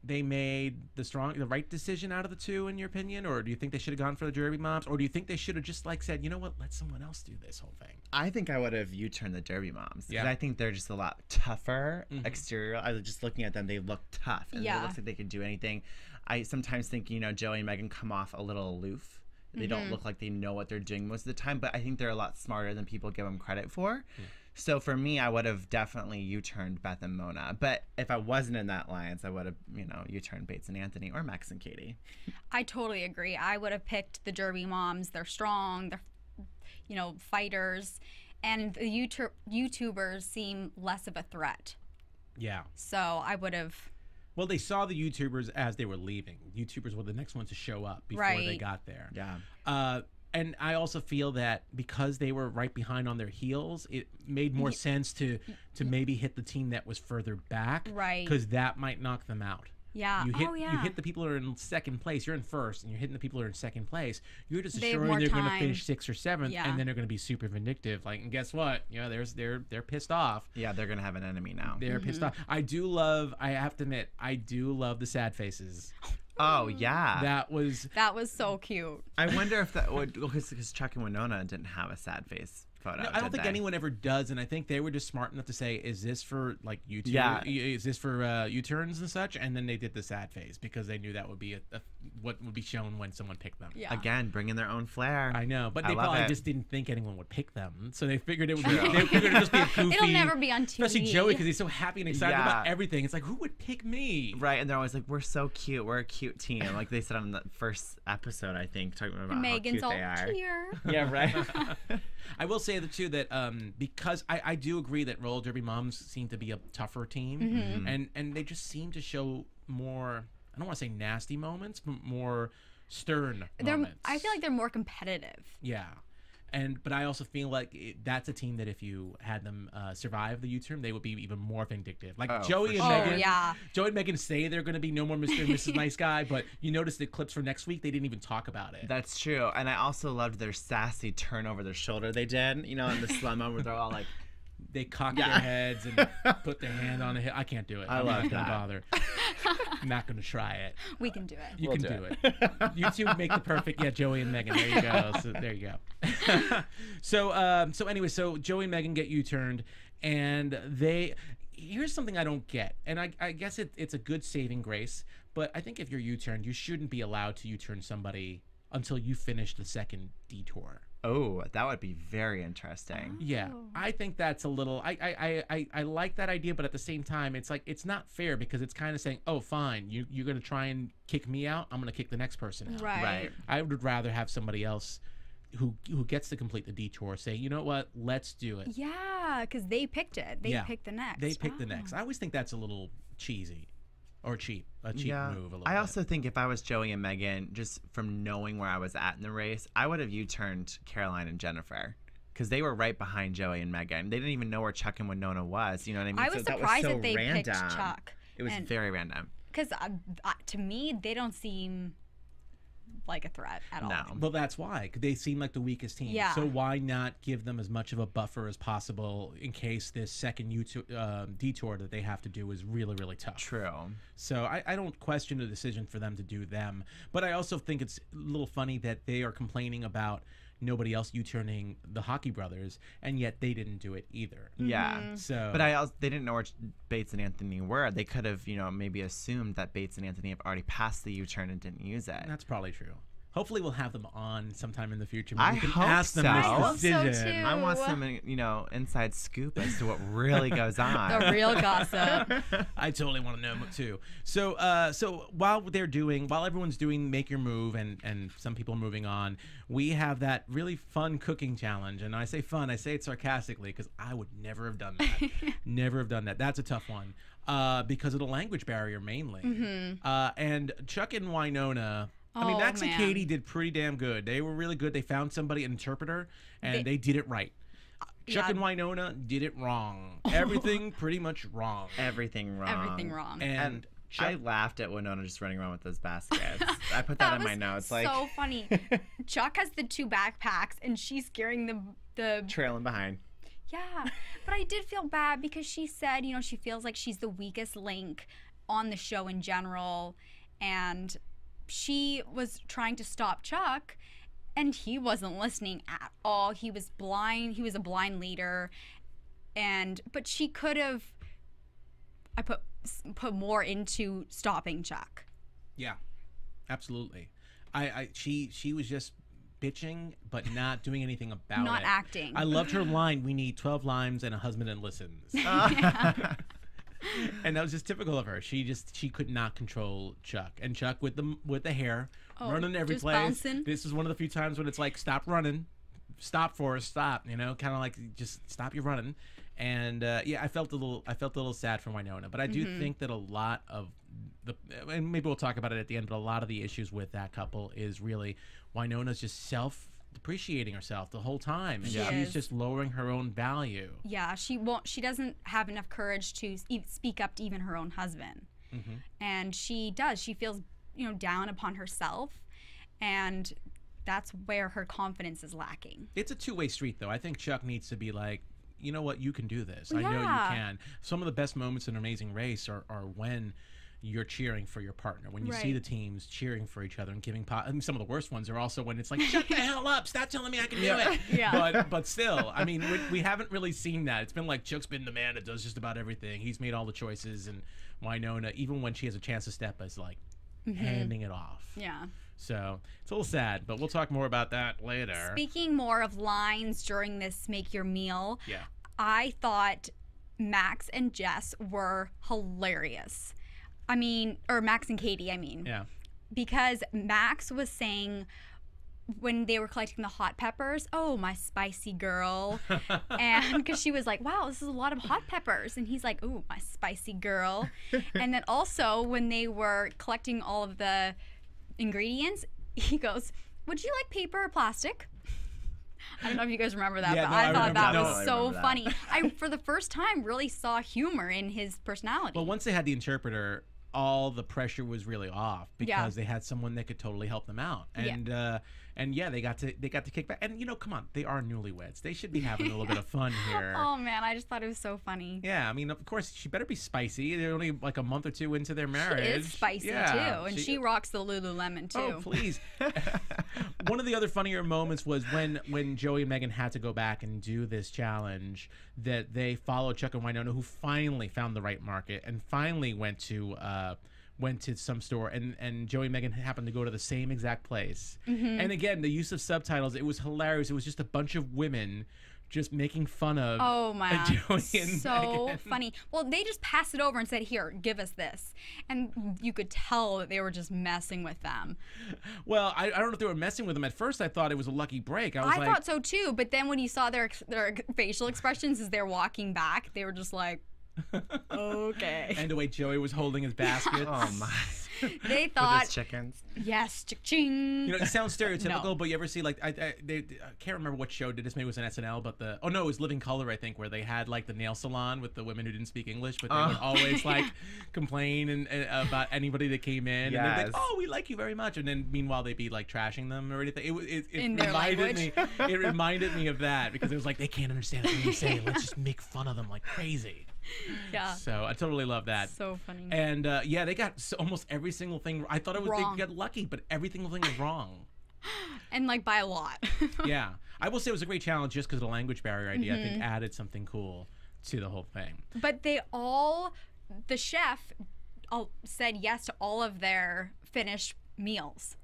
Speaker 4: they made the right decision out of the two, in your opinion, or do you think they should have gone for the Derby Moms, or do you think they should have just said, you know what, let someone else do this whole thing?
Speaker 6: I think I would have U-turned the Derby Moms.
Speaker 4: Yeah.
Speaker 6: Because I think they're just a lot tougher exterior. I was just looking at them; they look tough, and it looks like they could do anything. I sometimes think Joey and Megan come off a little aloof. They don't look like they know what they're doing most of the time, but I think they're a lot smarter than people give them credit for. So for me, I would have definitely U-turned Beth and Mona. But if I wasn't in that alliance, I would have, U-turned Bates and Anthony or Max and Katie.
Speaker 5: I totally agree. I would have picked the Derby Moms. They're strong. They're, fighters. And the YouTubers seem less of a threat.
Speaker 4: Yeah.
Speaker 5: So I would have...
Speaker 4: Well, they saw the YouTubers as they were leaving. YouTubers were the next ones to show up before they got there.
Speaker 6: Yeah.
Speaker 4: And I also feel that because they were right behind on their heels, it made more sense to maybe hit the team that was further back.
Speaker 5: Right.
Speaker 4: Because that might knock them out.
Speaker 5: Yeah.
Speaker 4: You hit the people who are in second place. You're in first, and you're hitting the people who are in second place. You're just
Speaker 5: They have
Speaker 4: assuring
Speaker 5: more
Speaker 4: they're going to
Speaker 5: time.
Speaker 4: finish 6th or 7th,
Speaker 5: Yeah.
Speaker 4: and then they're going to be super vindictive. And guess what? They're pissed off.
Speaker 6: Yeah, they're going to have an enemy now.
Speaker 4: They're pissed off. I have to admit, I do love the sad faces.
Speaker 6: Oh, yeah.
Speaker 4: That was
Speaker 5: so cute.
Speaker 6: I wonder if that would... Because Chuck and Winona didn't have a sad face photo,
Speaker 4: No, I don't think anyone ever does, and I think they were just smart enough to say, "Is this for YouTube?
Speaker 6: Yeah.
Speaker 4: Is this for U-turns and such?" And then they did the sad face because they knew that would be what would be shown when someone picked them.
Speaker 5: Yeah.
Speaker 6: Again, bringing their own flair.
Speaker 4: I know, but
Speaker 6: I
Speaker 4: they
Speaker 6: love
Speaker 4: probably
Speaker 6: it.
Speaker 4: just didn't think anyone would pick them, so they figured it would. They figured it'd just be a goofy.
Speaker 5: It'll never be on TV.
Speaker 4: Especially Joey, because he's so happy and excited
Speaker 6: Yeah.
Speaker 4: about everything. It's like, who would pick me?
Speaker 6: Right, and they're always like, we're so cute. We're a cute team. Like they said on the first episode, I think, talking about
Speaker 5: Megan's
Speaker 6: how
Speaker 5: all
Speaker 6: cute they are.
Speaker 5: here.
Speaker 6: Yeah, right.
Speaker 4: I will say too that because I do agree that roller derby moms seem to be a tougher team, and they just seem to show more. I don't want to say nasty moments, but more stern moments.
Speaker 5: I feel like they're more competitive.
Speaker 4: Yeah. But I also feel like that's a team that if you had them survive the U-turn, they would be even more vindictive. Like Joey and Megan.
Speaker 5: Oh, yeah.
Speaker 4: Joey and Megan say they're going to be no more Mr. and Mrs. Nice Guy, but you notice the clips for next week, they didn't even talk about it.
Speaker 6: That's true. And I also loved their sassy turn over their shoulder they did, in the slow-mo where they're all like...
Speaker 4: They cock their heads and put their hand on the hip. I can't do it. I'm not going to bother. I'm not going to try it.
Speaker 5: We can do it.
Speaker 4: You can do it. You two make the perfect. Yeah, Joey and Megan. There you go. So there you go. So anyway, so Joey and Megan get U-turned, and here's something I don't get, and I guess it's a good saving grace, but I think if you're U-turned, you shouldn't be allowed to U-turn somebody until you finish the second detour.
Speaker 6: Oh, that would be very interesting.
Speaker 4: Yeah, I think that's a little. I like that idea, but at the same time, it's like it's not fair because it's kind of saying, "Oh, fine, you're gonna try and kick me out. I'm gonna kick the next person out."
Speaker 5: Right.
Speaker 4: I would rather have somebody else who gets to complete the detour say, "You know what? Let's do it."
Speaker 5: Yeah, because they picked it. They picked the next.
Speaker 4: They picked the next. I always think that's a little cheesy. Or cheap. A cheap move a little bit.
Speaker 6: I also think if I was Joey and Megan, just from knowing where I was at in the race, I would have U-turned Caroline and Jennifer. Because they were right behind Joey and Megan. They didn't even know where Chuck and Winona was. You know what I mean?
Speaker 5: I was surprised that they picked Chuck.
Speaker 6: It was very random.
Speaker 5: Because to me, they don't seem like a threat at all.
Speaker 6: No.
Speaker 4: Well, that's why. 'Cause they seem like the weakest team.
Speaker 5: Yeah.
Speaker 4: So why not give them as much of a buffer as possible in case this second detour that they have to do is really, really tough.
Speaker 6: True.
Speaker 4: So I don't question the decision for them to do them. But I also think it's a little funny that they are complaining about nobody else U-turning the Hockey Brothers, and yet they didn't do it either.
Speaker 6: Yeah.
Speaker 4: So,
Speaker 6: But they didn't know where Bates and Anthony were. They could have, maybe assumed that Bates and Anthony have already passed the U-turn and didn't use it.
Speaker 4: that's probably true. Hopefully, we'll have them on sometime in the future. Maybe
Speaker 6: I
Speaker 4: we can
Speaker 6: hope
Speaker 4: ask them
Speaker 6: so.
Speaker 4: this
Speaker 6: I
Speaker 5: hope so,
Speaker 4: decision.
Speaker 5: too.
Speaker 6: I want some, inside scoop as to what really goes on.
Speaker 5: The real gossip.
Speaker 4: I totally want to know too. So, while everyone's doing Make Your Move, and some people are moving on, we have that really fun cooking challenge. And I say fun, I say it sarcastically because I would never have done that. Never have done that. That's a tough one because of the language barrier mainly. And Chuck and Winona. I mean, Max and Katie did pretty damn good. They were really good. They found somebody, an interpreter, and they did it right. Chuck and Winona did it wrong. Everything pretty much wrong.
Speaker 6: Everything wrong.
Speaker 5: Everything wrong.
Speaker 6: And I laughed at Winona just running around with those baskets. I put that in my notes. Like,
Speaker 5: so funny. Chuck has the 2 backpacks, and she's carrying the
Speaker 6: trailing behind.
Speaker 5: Yeah, but I did feel bad because she said, she feels like she's the weakest link on the show in general, and she was trying to stop Chuck, and he wasn't listening at all. He was blind. He was a blind leader, but she could have. I put more into stopping Chuck.
Speaker 4: Yeah, absolutely. She was just bitching, but not doing anything about it.
Speaker 5: Not acting.
Speaker 4: I loved her line. We need 12 limes and a husband that listens. And that was just typical of her. She could not control Chuck. And Chuck with the hair, running every
Speaker 5: just
Speaker 4: place.
Speaker 5: bouncing.
Speaker 4: This is one of the few times when it's like, stop running, stop, Forrest, stop. Kind of like just stop your running. And I felt a little sad for Winona, but I do think that a lot of and maybe we'll talk about it at the end, but a lot of the issues with that couple is really Winona's just depreciating herself the whole time, and she's just lowering her own value.
Speaker 5: Yeah, she doesn't have enough courage to speak up to even her own husband. And she feels down upon herself, and that's where her confidence is lacking.
Speaker 4: It's a two-way street, though. I think Chuck needs to be like, you know what, you can do this. I know you can. Some of the best moments in Amazing Race are when you're cheering for your partner, when you see the teams cheering for each other and giving and some of the worst ones are also when it's like, shut the hell up, stop telling me I can do it. But still, I mean, we haven't really seen that. It's been like Chuck's been the man that does just about everything. He's made all the choices, and Winona, even when she has a chance to step, is like handing it off. So it's a little sad, but we'll talk more about that later.
Speaker 5: Speaking more of lines during this Make Your Meal, I thought Max and Jess were hilarious. Or Max and Katie,
Speaker 4: Yeah.
Speaker 5: Because Max was saying when they were collecting the hot peppers, oh, my spicy girl. And because she was like, wow, this is a lot of hot peppers. And he's like, ooh, my spicy girl. And then also when they were collecting all of the ingredients, he goes, would you like paper or plastic? I don't know if you guys remember that, but I thought that was so funny. I, for the first time, really saw humor in his personality.
Speaker 4: Well, once they had the interpreter, all the pressure was really off because they had someone that could totally help them out, and they got to kick back. And come on, they are newlyweds; they should be having a little bit of fun here.
Speaker 5: Oh man, I just thought it was so funny.
Speaker 4: Yeah, of course she better be spicy. They're only like a month or two into their marriage.
Speaker 5: She is spicy too, and she rocks the Lululemon too.
Speaker 4: Oh please! One of the other funnier moments was when Joey and Megan had to go back and do this challenge. That they followed Chuck and Winona, who finally found the right market and finally went to some store, and Joey and Megan happened to go to the same exact place. And again, the use of subtitles, it was hilarious. It was just a bunch of women just making fun of Joey and Megan.
Speaker 5: Funny. Well, they just passed it over and said, here, give us this. And you could tell that they were just messing with them.
Speaker 4: Well, I don't know if they were messing with them. At first, I thought it was a lucky break. I
Speaker 5: thought so too, but then when you saw their facial expressions as they're walking back, they were just like, okay.
Speaker 4: And the way Joey was holding his basket.
Speaker 6: Oh my.
Speaker 5: They
Speaker 6: With
Speaker 5: thought,
Speaker 6: his chickens.
Speaker 5: yes, ching.
Speaker 4: You know, it sounds stereotypical,
Speaker 5: No.
Speaker 4: but you ever see like I can't remember what show did this. Maybe it was an SNL, but it was Living Color, I think, where they had like the nail salon with the women who didn't speak English, but they would always like complain and about anybody that came in, and they'd be like, "Oh, we like you very much," and then meanwhile they'd be like trashing them or anything. It
Speaker 5: In their
Speaker 4: reminded
Speaker 5: language.
Speaker 4: me. It reminded me of that because it was like they can't understand what you say. Let's just make fun of them like crazy.
Speaker 5: Yeah.
Speaker 4: So I totally love that.
Speaker 5: So funny.
Speaker 4: And they got almost every single thing. I thought
Speaker 5: Wrong.
Speaker 4: they got lucky, but every single thing was wrong.
Speaker 5: And like by a lot.
Speaker 4: Yeah, I will say it was a great challenge just because of the language barrier idea. I
Speaker 5: Mm-hmm.
Speaker 4: think added something cool to the whole thing.
Speaker 5: But the chef said yes to all of their finished meals.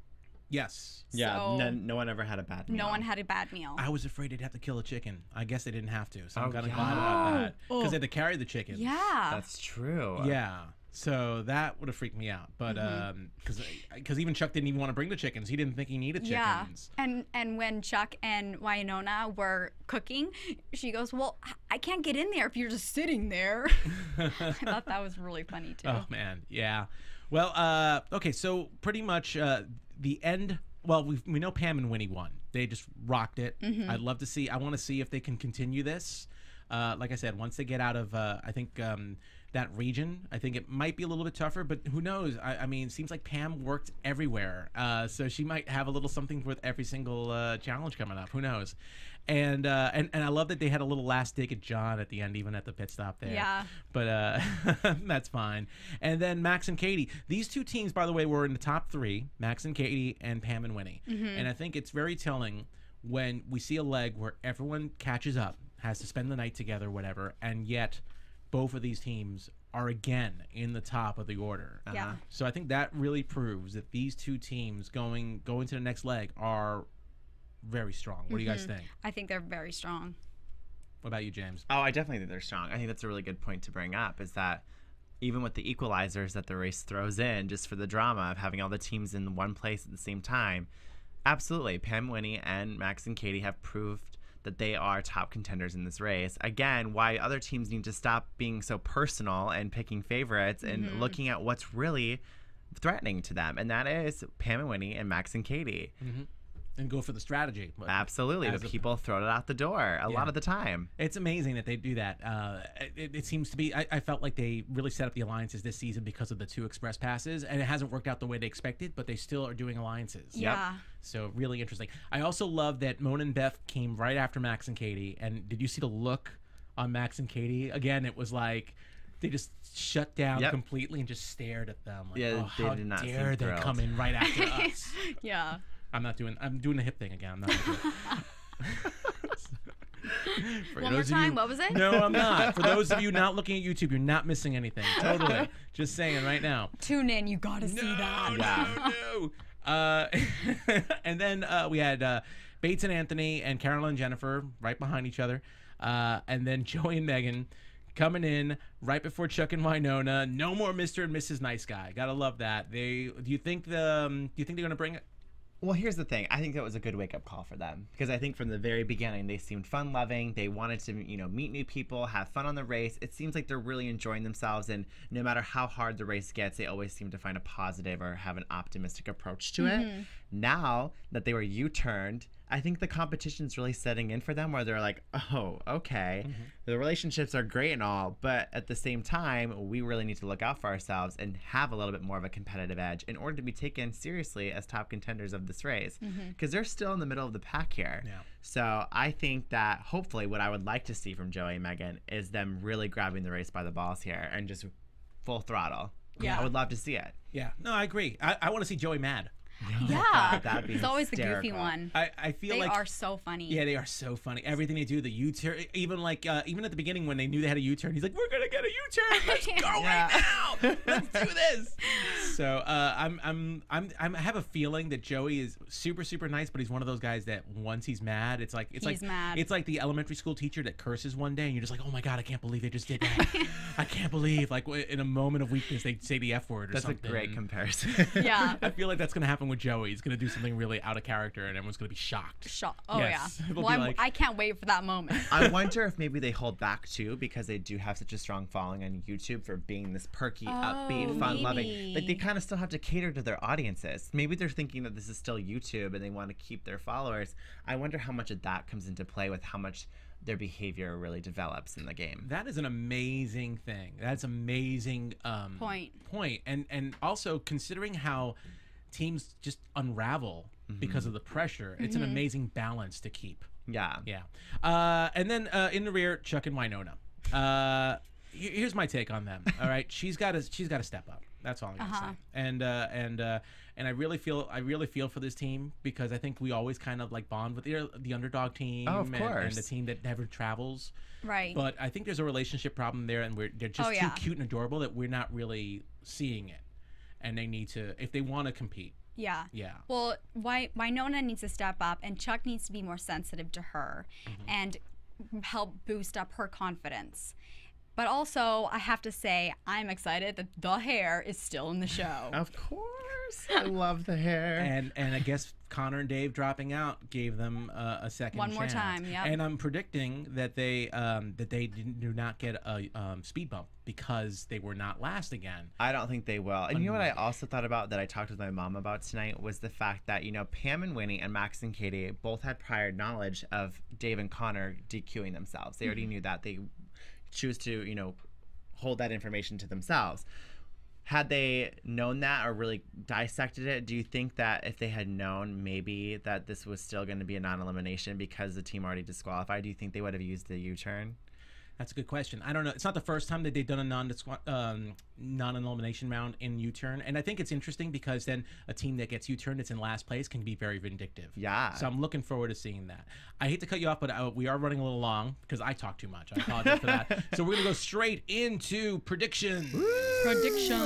Speaker 4: Yes.
Speaker 6: Yeah,
Speaker 5: So-
Speaker 6: no one ever had a bad meal.
Speaker 5: No one had a bad meal.
Speaker 4: I was afraid they'd have to kill a chicken. I guess they didn't have to, so I'm
Speaker 6: Oh,
Speaker 4: kind of
Speaker 6: yeah.
Speaker 4: glad about that because they had to carry the chicken.
Speaker 5: Yeah.
Speaker 6: That's true.
Speaker 4: Yeah. So that would have freaked me out, but because even Chuck didn't even want to bring the chickens. He didn't think he needed chickens.
Speaker 5: Yeah. And when Chuck and Wynonna were cooking, she goes, "Well, I can't get in there if you're just sitting there." I thought that was really funny too.
Speaker 4: Oh man, yeah. Well, okay, so pretty much the end. Well, we know Pam and Winnie won. They just rocked it. I'd love to see. I want to see if they can continue this. Like I said, once they get out of, I think that region, I think it might be a little bit tougher. But who knows? I mean, it seems like Pam worked everywhere, so she might have a little something with every single challenge coming up. Who knows? And I love that they had a little last dig at John at the end, even at the pit stop there.
Speaker 5: Yeah.
Speaker 4: But that's fine. And then Max and Katie. These two teams, by the way, were in the top 3, Max and Katie and Pam and Winnie. And I think it's very telling when we see a leg where everyone catches up, has to spend the night together, whatever, and yet both of these teams are again in the top of the order.
Speaker 5: Yeah.
Speaker 4: So I think that really proves that these two teams going to the next leg are very strong. What do you guys think?
Speaker 5: I think they're very strong.
Speaker 4: What about you, James?
Speaker 6: Oh, I definitely think they're strong. I think that's a really good point to bring up, is that even with the equalizers that the race throws in just for the drama of having all the teams in one place at the same time, absolutely, Pam, Winnie, and Max and Katie have proved that they are top contenders in this race. Again, why other teams need to stop being so personal and picking favorites and looking at what's really threatening to them, and that is Pam and Winnie and Max and Katie.
Speaker 4: And go for the strategy.
Speaker 6: Absolutely,
Speaker 4: As
Speaker 6: but
Speaker 4: a-
Speaker 6: people throw it out the door a lot of the time.
Speaker 4: It's amazing that they do that. It seems to be. I felt like they really set up the alliances this season because of the 2 express passes, and it hasn't worked out the way they expected. But they still are doing alliances.
Speaker 5: Yeah.
Speaker 4: So really interesting. I also love that Mona and Beth came right after Max and Katie. And did you see the look on Max and Katie? Again, it was like they just shut down completely and just stared at them. Like,
Speaker 6: Yeah,
Speaker 4: oh,
Speaker 6: they
Speaker 4: how
Speaker 6: did not seem
Speaker 4: dare they
Speaker 6: thrilled.
Speaker 4: come in right after us?
Speaker 5: Yeah.
Speaker 4: I'm doing the hip thing again. I'm not gonna do it. For
Speaker 5: One more
Speaker 4: those of
Speaker 5: time.
Speaker 4: you-
Speaker 5: What was it?
Speaker 4: No, I'm not. For those of you not looking at YouTube, you're not missing anything. Totally. Just saying right now.
Speaker 5: Tune in. You gotta see that.
Speaker 4: No. And then we had Bates and Anthony and Carolyn and Jennifer right behind each other. And then Joey and Megan coming in right before Chuck and Wynonna. No more Mr. and Mrs. Nice Guy. Gotta love that. Do you think they're gonna bring it?
Speaker 6: Well, here's the thing. I think that was a good wake-up call for them, because I think from the very beginning they seemed fun-loving. They wanted to, meet new people, have fun on the race. It seems like they're really enjoying themselves, and no matter how hard the race gets, they always seem to find a positive or have an optimistic approach to it. Now that they were U-turned, I think the competition's really setting in for them, where they're like, oh, okay, the relationships are great and all, but at the same time, we really need to look out for ourselves and have a little bit more of a competitive edge in order to be taken seriously as top contenders of this race, because they're still in the middle of the pack here.
Speaker 4: Yeah.
Speaker 6: So I think that hopefully what I would like to see from Joey and Megan is them really grabbing the race by the balls here and just full throttle.
Speaker 5: Yeah.
Speaker 6: I would love to see it.
Speaker 4: Yeah. No, I agree. I want to see Joey mad.
Speaker 5: Yeah.
Speaker 6: That'd be
Speaker 5: It's always the goofy
Speaker 6: hysterical.
Speaker 5: one.
Speaker 4: I feel
Speaker 5: They
Speaker 4: like
Speaker 5: are so funny.
Speaker 4: Yeah, they are so funny. Everything they do, the U-turn, even at the beginning when they knew they had a U-turn, he's like, "We're gonna get a U-turn. Let's go right now. Let's do this." So I have a feeling that Joey is super super nice, but he's one of those guys that once he's mad, it's like
Speaker 5: mad.
Speaker 4: It's like the elementary school teacher that curses one day, and you're just like, "Oh my god, I can't believe they just did that. I can't believe in a moment of weakness they say the F word or
Speaker 6: That's
Speaker 4: something."
Speaker 6: a great comparison.
Speaker 5: Yeah.
Speaker 4: I feel like that's gonna happen happen with Joey. He's going to do something really out of character, and everyone's going to be shocked.
Speaker 5: Oh,
Speaker 4: Yes.
Speaker 5: yeah.
Speaker 4: It'll
Speaker 5: Well,
Speaker 4: be like-
Speaker 5: I can't wait for that moment.
Speaker 6: I wonder if maybe they hold back too because they do have such a strong following on YouTube for being this perky, upbeat, fun-loving.
Speaker 5: maybe.
Speaker 6: Like they kind of still have to cater to their audiences. Maybe they're thinking that this is still YouTube and they want to keep their followers. I wonder how much of that comes into play with how much their behavior really develops in the game.
Speaker 4: That is an amazing thing. That's amazing
Speaker 5: Point.
Speaker 4: And also considering how teams just unravel because of the pressure, it's an amazing balance to keep.
Speaker 6: Yeah.
Speaker 4: Yeah. And then in the rear, Chuck and Winona. Here's my take on them. All right, she's got to step up. That's all I'm gonna say. And I really feel for this team because I think we always kind of like bond with the underdog team
Speaker 6: of course.
Speaker 4: and the team that never travels.
Speaker 5: Right.
Speaker 4: But I think there's a relationship problem there, and they're just too
Speaker 5: yeah.
Speaker 4: cute and adorable that we're not really seeing it. And they need to, if they want to compete.
Speaker 5: Yeah.
Speaker 4: Yeah.
Speaker 5: Well, Winona needs to step up, and Chuck needs to be more sensitive to her and help boost up her confidence. But also, I have to say, I'm excited that the hair is still in the show.
Speaker 6: Of course. I love the hair.
Speaker 4: And I guess Connor and Dave dropping out gave them a second
Speaker 5: One more
Speaker 4: chance.
Speaker 5: time, yep.
Speaker 4: And I'm predicting that they do not get a speed bump because they were not last again.
Speaker 6: I don't think they will. And you know what I also thought about that I talked with my mom about tonight was the fact that, Pam and Winnie and Max and Katie both had prior knowledge of Dave and Connor DQing themselves. They already knew that. They choose to, hold that information to themselves. Had they known that or really dissected it, do you think that if they had known maybe that this was still going to be a non-elimination because the team already disqualified, do you think they would have used the U-turn?
Speaker 4: That's a good question. I don't know. It's not the first time that they've done a non-elimination round in U-turn. And I think it's interesting because then a team that gets U-turned that's in last place can be very vindictive.
Speaker 6: Yeah.
Speaker 4: So I'm looking forward to seeing that. I hate to cut you off, but we are running a little long because I talk too much. I apologize for that. So we're going to go straight into predictions.
Speaker 5: Prediction.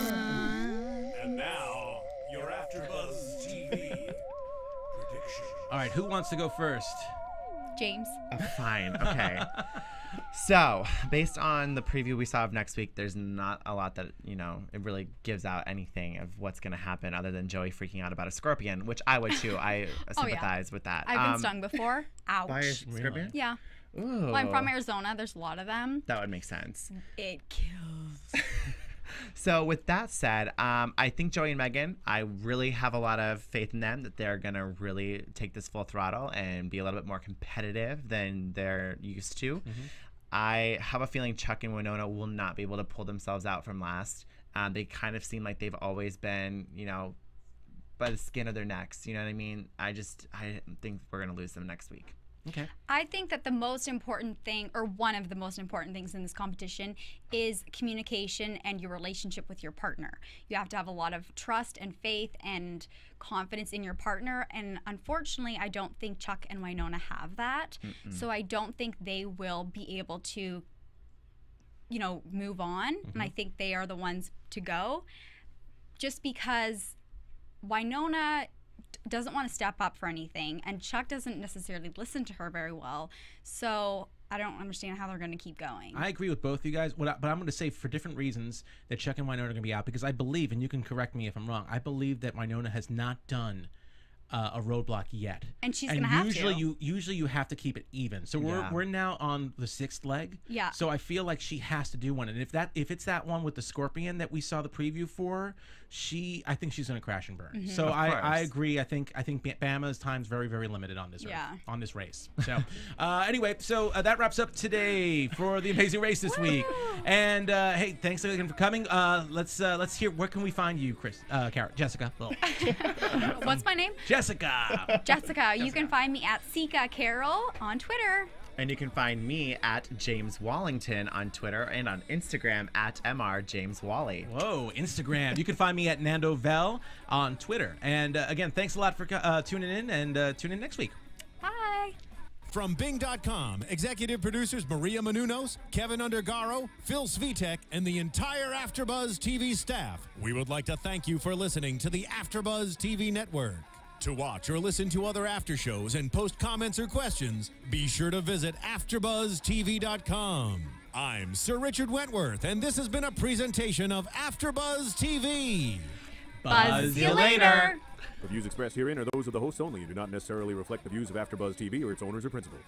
Speaker 1: And now, your AfterBuzz TV prediction.
Speaker 4: All right, who wants to go first?
Speaker 5: James.
Speaker 6: Oh, fine. Okay. So, based on the preview we saw of next week, there's not a lot that, it really gives out anything of what's going to happen other than Joey freaking out about a scorpion, which I would too. I sympathize with that.
Speaker 5: I've been stung before. Ouch.
Speaker 6: By a scorpion?
Speaker 5: Yeah.
Speaker 6: Ooh.
Speaker 5: Well, I'm from Arizona. There's a lot of them.
Speaker 6: That would make sense.
Speaker 5: It kills.
Speaker 6: So with that said, I think Joey and Megan, I really have a lot of faith in them that they're going to really take this full throttle and be a little bit more competitive than they're used to. I have a feeling Chuck and Winona will not be able to pull themselves out from last. They kind of seem like they've always been, by the skin of their necks. You know what I mean? I think we're going to lose them next week.
Speaker 4: Okay.
Speaker 5: I think that the most important thing, or one of the most important things in this competition, is communication and your relationship with your partner. You have to have a lot of trust and faith and confidence in your partner. And unfortunately, I don't think Chuck and Winona have that. So I don't think they will be able to, move on. And I think they are the ones to go. Just because Winona doesn't want to step up for anything, and Chuck doesn't necessarily listen to her very well. So I don't understand how they're going to keep going.
Speaker 4: I agree with both of you guys, but I'm going to say for different reasons that Chuck and Winona are going to be out because I believe, and you can correct me if I'm wrong, I believe that Winona has not done a roadblock yet,
Speaker 5: and she's going to have to.
Speaker 4: Usually you have to keep it even. So we're now on the 6th leg.
Speaker 5: Yeah.
Speaker 4: So I feel like she has to do one, and if it's that one with the scorpion that we saw the preview for, I think she's going to crash and burn. So I agree. I think Bama's time's very, very limited on this on this race. So anyway, so that wraps up today for the Amazing Race this week. And hey, thanks again for coming. Let's hear, where can we find you, Jessica?
Speaker 5: What's my name?
Speaker 4: Jessica.
Speaker 5: Jessica. You can find me at Jessica Carroll on Twitter.
Speaker 6: And you can find me at James Wallington on Twitter and on Instagram at MrJamesWally.
Speaker 4: Whoa, Instagram. You can find me at Nando Vel on Twitter. And again, thanks a lot for tuning in, and tune in next week.
Speaker 5: Bye.
Speaker 3: From Bing.com, executive producers Maria Menounos, Kevin Undergaro, Phil Svitek, and the entire AfterBuzz TV staff, we would like to thank you for listening to the AfterBuzz TV network. To watch or listen to other after shows and post comments or questions, be sure to visit AfterBuzzTV.com. I'm Sir Richard Wentworth, and this has been a presentation of AfterBuzz TV.
Speaker 5: Buzz you later.
Speaker 7: The views expressed herein are those of the hosts only and do not necessarily reflect the views of AfterBuzz TV or its owners or principals.